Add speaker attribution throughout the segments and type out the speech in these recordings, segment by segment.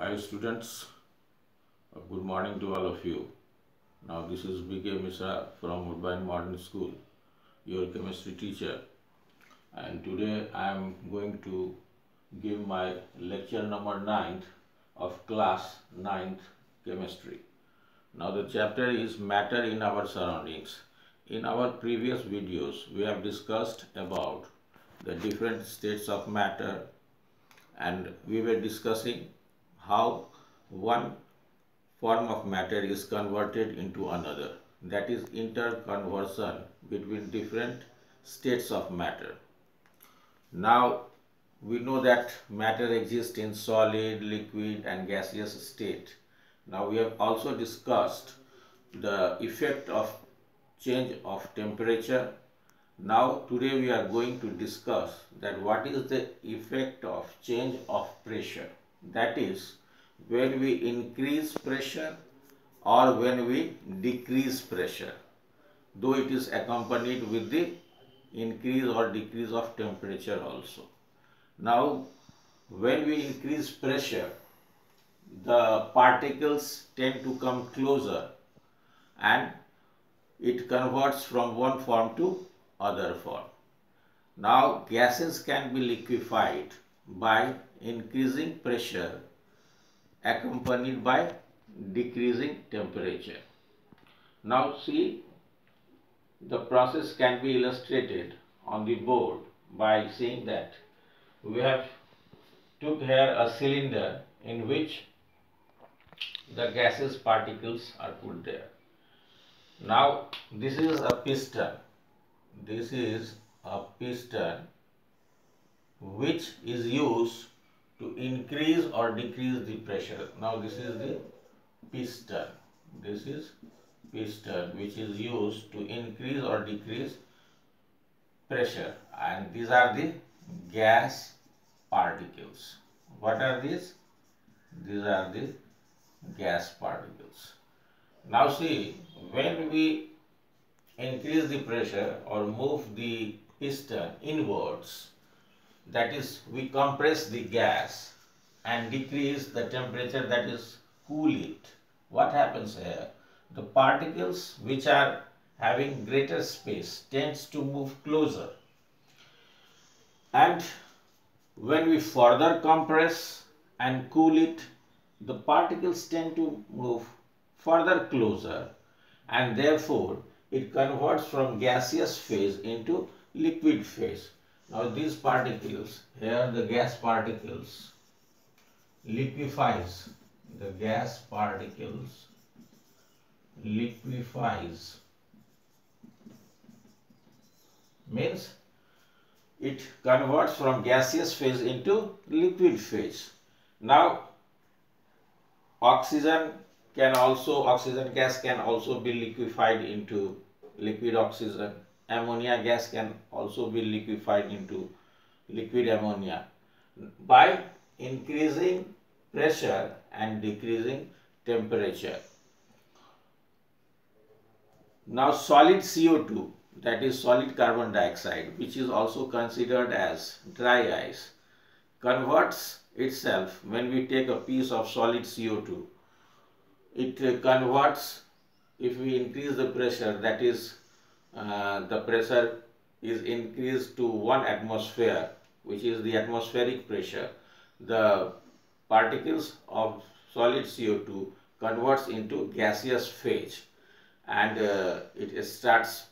Speaker 1: Hi students, good morning to all of you. Now this is B.K. Misra from Woodbine Modern School, your chemistry teacher, and today I am going to give my lecture number 9th of class 9th chemistry. Now the chapter is matter in our surroundings. In our previous videos we have discussed about the different states of matter, and we were discussing how one form of matter is converted into another, that is interconversion between different states of matter. Now we know that matter exists in solid, liquid and gaseous state. Now we have also discussed the effect of change of temperature. Now today we are going to discuss that what is the effect of change of pressure, that is when we increase pressure or when we decrease pressure, though it is accompanied with the increase or decrease of temperature also. Now when we increase pressure, the particles tend to come closer and it converts from one form to other form. Now gases can be liquefied by increasing pressure accompanied by decreasing temperature. Now see, the process can be illustrated on the board by saying that we have took here a cylinder in which the gaseous particles are put there. Now this is a piston. This is a piston which is used to increase or decrease the pressure. Now this is the piston. This is piston which is used to increase or decrease pressure, and these are the gas particles. What are these? These are the gas particles. Now see, when we increase the pressure or move the piston inwards, that is we compress the gas and decrease the temperature, that is cool it. What happens here? The particles which are having greater space tends to move closer, and when we further compress and cool it, the particles tend to move further closer, and therefore it converts from gaseous phase into liquid phase. Now these particles, here the gas particles liquefies, the gas particles liquefies means it converts from gaseous phase into liquid phase. Now oxygen gas can also be liquefied into liquid oxygen. Ammonia gas can also be liquefied into liquid ammonia by increasing pressure and decreasing temperature. Now solid CO2, that is solid carbon dioxide, which is also considered as dry ice, converts itself when we take a piece of solid CO2. It converts, if we increase the pressure, that is the pressure is increased to 1 atmosphere, which is the atmospheric pressure. The particles of solid CO2 converts into gaseous phase, and it starts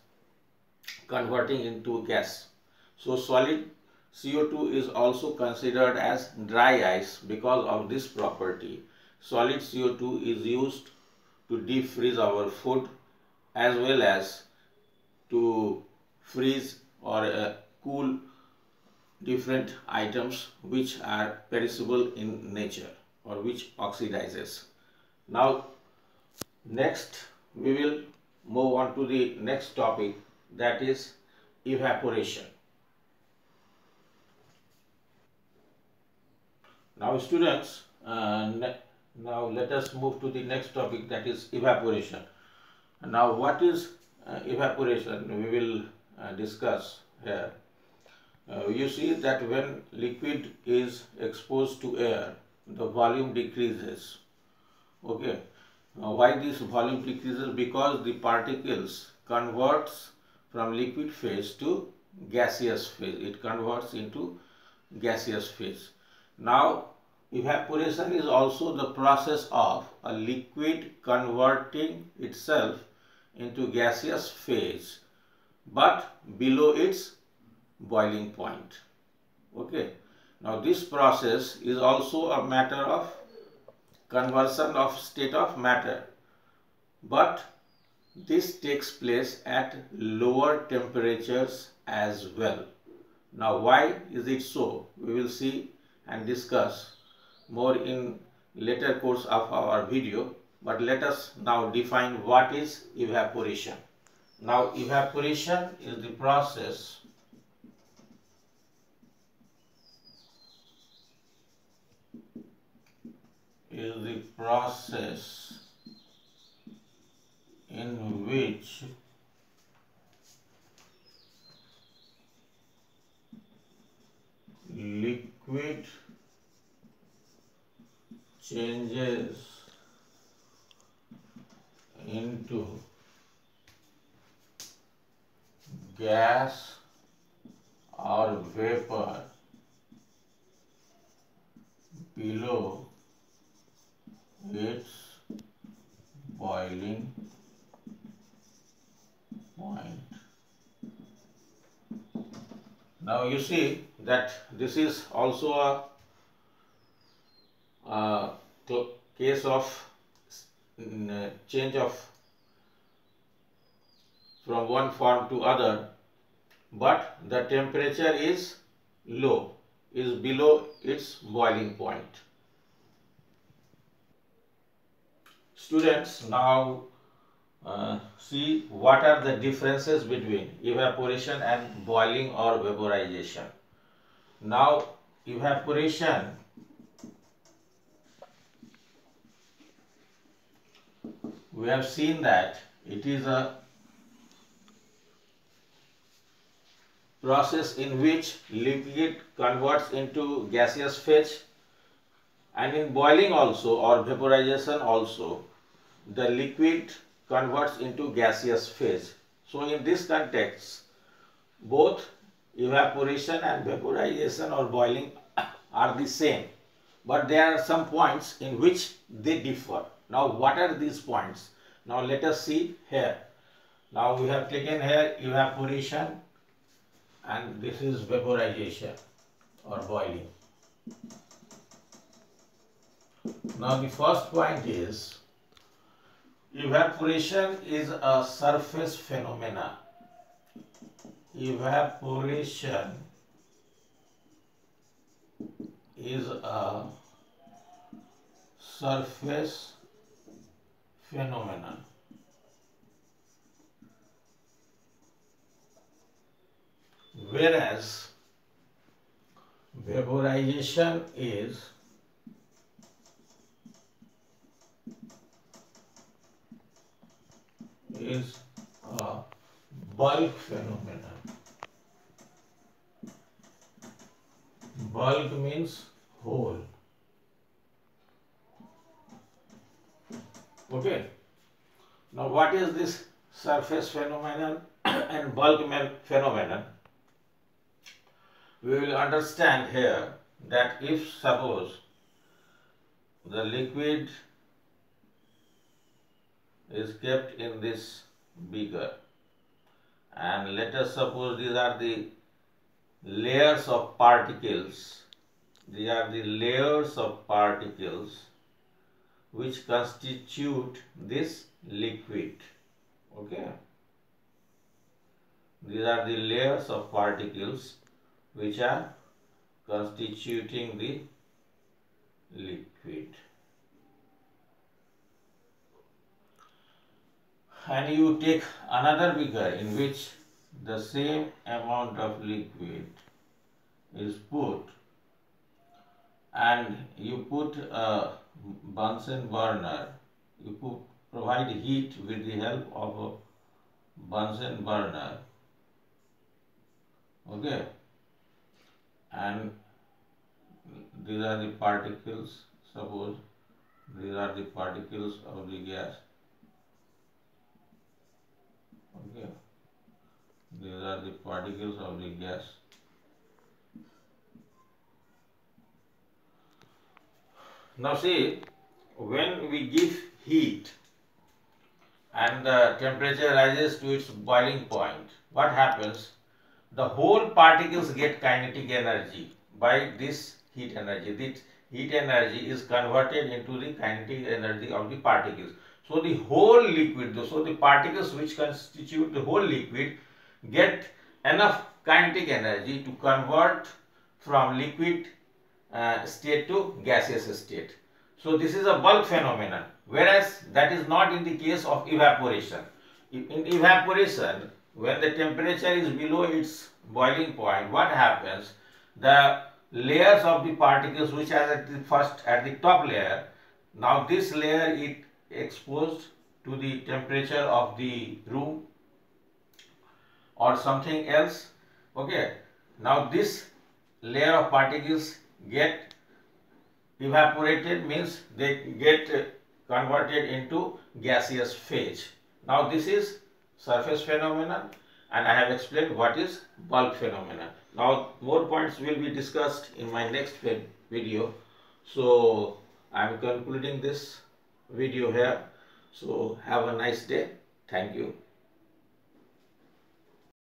Speaker 1: converting into gas. So solid CO2 is also considered as dry ice because of this property. Solid CO2 is used to deep freeze our food as well as to freeze or cool different items which are perishable in nature or which oxidizes. Now next we will move on to the next topic, that is evaporation. Now students, now let us move to the next topic, that is evaporation. Now what is evaporation? We will discuss here. You see that when liquid is exposed to air, the volume decreases. Okay. Now why this volume decreases? Because the particles converts from liquid phase to gaseous phase. It converts into gaseous phase. Now evaporation is also the process of a liquid converting itself into gaseous phase but below its boiling point. Okay. Now this process is also a matter of conversion of state of matter, but this takes place at lower temperatures as well. Now why is it so? We will see and discuss more in later course of our video, but let us now define what is evaporation. Now evaporation is the process in which liquid changes into gas or vapor below its boiling point. Now you see that this is also a case of change of from one form to other, but the temperature is low, is below its boiling point. Students, now see what are the differences between evaporation and boiling or vaporization. Now evaporation we have seen that it is a process in which liquid converts into gaseous phase, and in boiling also or vaporization also the liquid converts into gaseous phase. So in this context both evaporation and vaporization or boiling are the same, but there are some points in which they differ. Now what are these points? Now let us see here. Now we have taken here evaporation and this is vaporization or boiling. Now the first point is evaporation is a surface phenomena. Evaporation is a surface phenomenon. Whereas vaporization is a bulk phenomenon. Bulk means whole. Okay. Now what is this surface phenomenon and bulk phenomenon? We will understand here that if suppose the liquid is kept in this beaker and let us suppose these are the layers of particles, these are the layers of particles which constitute this liquid. Okay, these are the layers of particles which are constituting the liquid. And you take another beaker in which the same amount of liquid is put, and you put a Bunsen burner, you provide heat with the help of a Bunsen burner. Okay, and these are the particles Suppose these are the particles of the gas. Okay, these are the particles of the gas. Now see, when we give heat and the temperature rises to its boiling point, what happens? The whole particles get kinetic energy by this heat energy. This heat energy is converted into the kinetic energy of the particles. So the whole liquid, so the particles which constitute the whole liquid get enough kinetic energy to convert from liquid state to gaseous state. So this is a bulk phenomenon, whereas that is not in the case of evaporation. In evaporation, when the temperature is below its boiling point, what happens? The layers of the particles which are at the top layer, now this layer is exposed to the temperature of the room or something else. Okay, now this layer of particles get evaporated, means they get converted into gaseous phase. Now this is surface phenomenon, and I have explained what is bulk phenomenon. Now more points will be discussed in my next video. So I am concluding this video here. So have a nice day. Thank you.